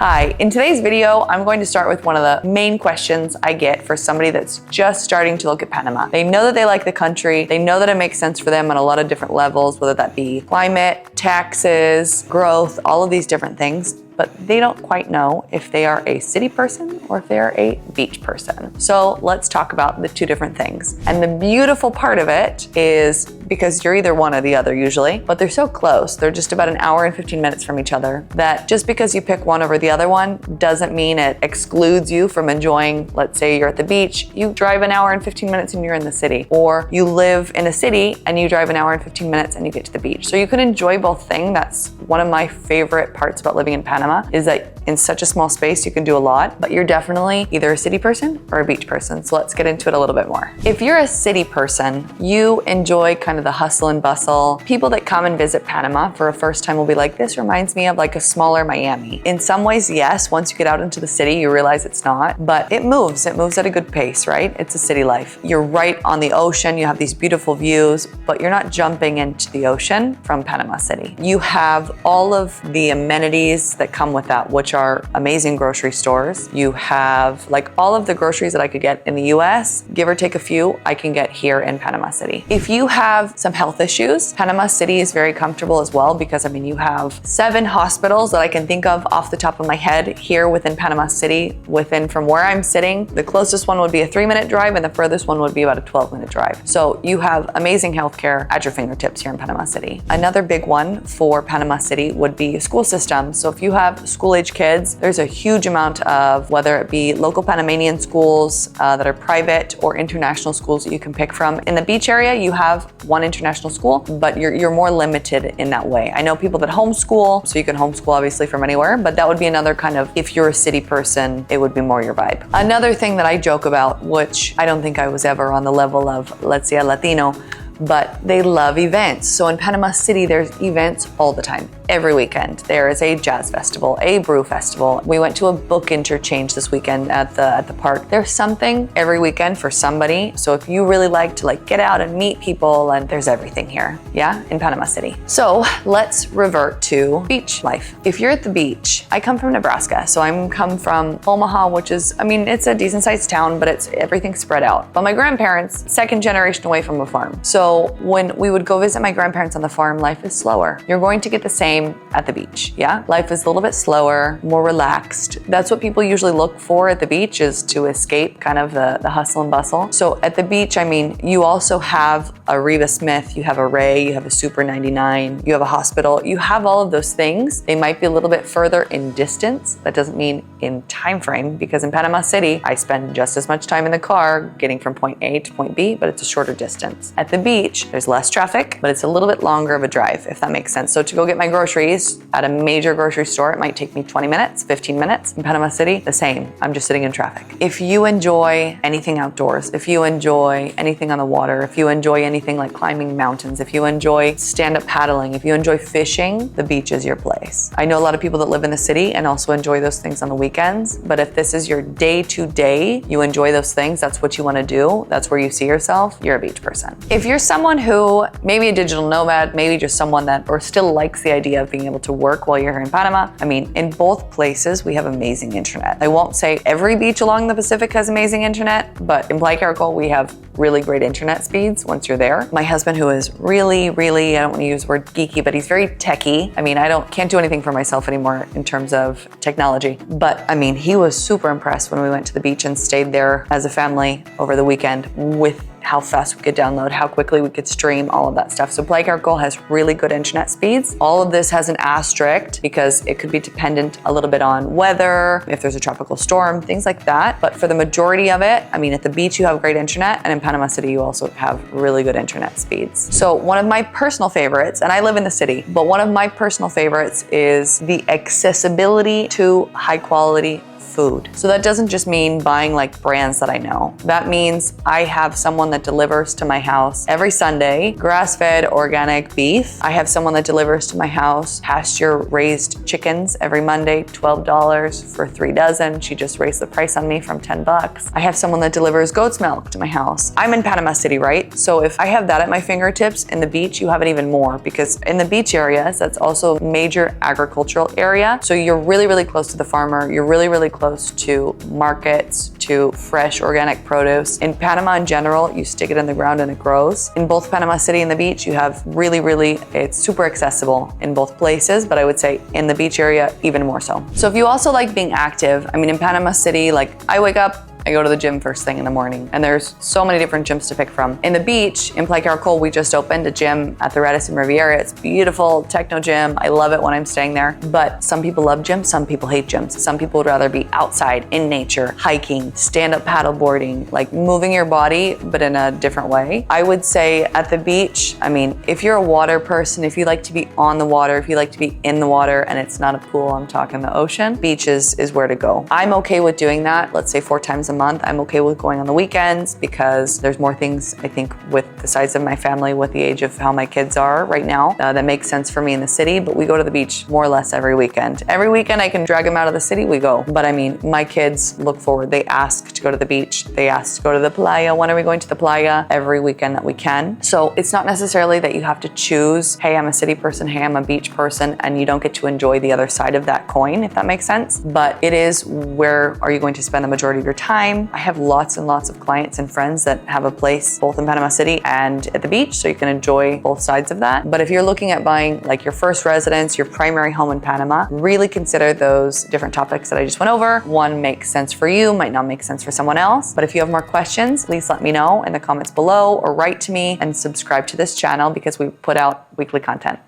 Hi, in today's video, I'm going to start with one of the main questions I get for somebody that's just starting to look at Panama. They know that they like the country. They know that it makes sense for them on a lot of different levels, whether that be climate, taxes, growth, all of these different things. But they don't quite know if they are a city person or if they are a beach person. So let's talk about the two different things. And the beautiful part of it is because you're either one or the other usually, but they're so close. They're just about an hour and 15 minutes from each other that just because you pick one over the other one doesn't mean it excludes you from enjoying, let's say you're at the beach, you drive an hour and 15 minutes and you're in the city, or you live in a city and you drive an hour and 15 minutes and you get to the beach. So you can enjoy both things. That's one of my favorite parts about living in Panama is that in such a small space, you can do a lot, but you're definitely either a city person or a beach person. So let's get into it a little bit more. If you're a city person, you enjoy kind of the hustle and bustle. People that come and visit Panama for a first time will be like, this reminds me of like a smaller Miami. In some ways, yes, once you get out into the city, you realize it's not, but it moves at a good pace, right? It's a city life. You're right on the ocean. You have these beautiful views, but you're not jumping into the ocean from Panama City. You have all of the amenities that come with that, which are amazing grocery stores. You have like all of the groceries that I could get in the US, give or take a few, I can get here in Panama City. If you have some health issues, Panama City is very comfortable as well because you have 7 hospitals that I can think of off the top of my head here within Panama City. From where I'm sitting, the closest one would be a 3-minute drive and the furthest one would be about a 12-minute drive. So you have amazing healthcare at your fingertips here in Panama City. Another big one for Panama City would be school systems. So if you have school-age kids, there's a huge amount of, whether it be local Panamanian schools that are private or international schools that you can pick from. In the beach area, you have one international school, but you're more limited in that way. I know people that homeschool, so you can homeschool obviously from anywhere, but that would be another kind of, if you're a city person, it would be more your vibe. Another thing that I joke about, which I don't think I was ever on the level of, let's say, a Latino, but they love events. So in Panama City, there's events all the time. Every weekend, there is a jazz festival, a brew festival. We went to a book interchange this weekend at the park. There's something every weekend for somebody. So if you really like to get out and meet people, and there's everything here, yeah, in Panama City. So let's revert to beach life. If you're at the beach, I come from Nebraska. So I'm come from Omaha, which is, it's a decent sized town, but it's everything spread out. But my grandparents, second generation away from a farm. So when we would go visit my grandparents on the farm, life is slower. You're going to get the same at the beach, yeah? Life is a little bit slower, more relaxed. That's what people usually look for at the beach, is to escape kind of the hustle and bustle. So at the beach, you also have a Reva Smith, you have a Ray, you have a Super 99, you have a hospital, you have all of those things. They might be a little bit further in distance. That doesn't mean in time frame, because in Panama City, I spend just as much time in the car getting from point A to point B, but it's a shorter distance. At the beach, there's less traffic, but it's a little bit longer of a drive, if that makes sense. So to go get my groceries at a major grocery store, it might take me 20 minutes, 15 minutes. In Panama City, the same. I'm just sitting in traffic. If you enjoy anything outdoors, if you enjoy anything on the water, if you enjoy anything like climbing mountains, if you enjoy stand-up paddling, if you enjoy fishing, the beach is your place. I know a lot of people that live in the city and also enjoy those things on the weekends, but if this is your day-to-day, you enjoy those things, that's what you want to do, that's where you see yourself, you're a beach person. If you're someone who, maybe a digital nomad, maybe just someone that, or still likes the idea of being able to work while you're here in Panama, in both places, we have amazing internet. I won't say every beach along the Pacific has amazing internet, but in Playa Caracol, we have really great internet speeds once you're there. My husband, who is really, I don't want to use the word geeky, but he's very techie. Can't do anything for myself anymore in terms of technology, but he was super impressed when we went to the beach and stayed there as a family over the weekend with how fast we could download, how quickly we could stream, all of that stuff. So Playa Caracol has really good internet speeds. All of this has an asterisk because it could be dependent a little bit on weather, if there's a tropical storm, things like that. But for the majority of it, at the beach you have great internet, and in Panama City you also have really good internet speeds. So one of my personal favorites, and I live in the city, but one of my personal favorites is the accessibility to high quality food. So that doesn't just mean buying like brands that I know. That means I have someone that delivers to my house every Sunday, grass-fed organic beef. I have someone that delivers to my house pasture-raised chickens every Monday, $12 for 3 dozen. She just raised the price on me from $10. I have someone that delivers goat's milk to my house. I'm in Panama City, right? So if I have that at my fingertips, in the beach, you have it even more, because in the beach areas, that's also a major agricultural area. So you're really, really close to the farmer. You're really, really close to markets, to fresh organic produce. In Panama in general, you stick it in the ground and it grows. In both Panama City and the beach, you have it's super accessible in both places, but I would say in the beach area, even more so. So if you also like being active, I mean, in Panama City, like I wake up, I go to the gym first thing in the morning, and there's so many different gyms to pick from. In the beach, in Playa Caracol, we just opened a gym at the Radisson Riviera. It's beautiful, techno gym. I love it when I'm staying there. But some people love gyms, some people hate gyms. Some people would rather be outside, in nature, hiking, stand-up paddle boarding, like moving your body, but in a different way. I would say at the beach, I mean, if you're a water person, if you like to be on the water, if you like to be in the water, and it's not a pool, I'm talking the ocean, beaches is where to go. I'm okay with doing that, let's say 4 times a month. I'm okay with going on the weekends because there's more things, I think, with the size of my family, with the age of how my kids are right now, that makes sense for me in the city, but we go to the beach more or less every weekend. Every weekend I can drag them out of the city, we go. But I mean, my kids look forward. They ask to go to the beach. They ask to go to the playa. When are we going to the playa? Every weekend that we can. So it's not necessarily that you have to choose, hey, I'm a city person, hey, I'm a beach person, and you don't get to enjoy the other side of that coin, if that makes sense. But it is, where are you going to spend the majority of your time? I have lots and lots of clients and friends that have a place both in Panama City and at the beach, so you can enjoy both sides of that. But if you're looking at buying like your first residence, your primary home in Panama, really consider those different topics that I just went over. One makes sense for you, might not make sense for someone else. But if you have more questions, please let me know in the comments below or write to me, and subscribe to this channel because we put out weekly content.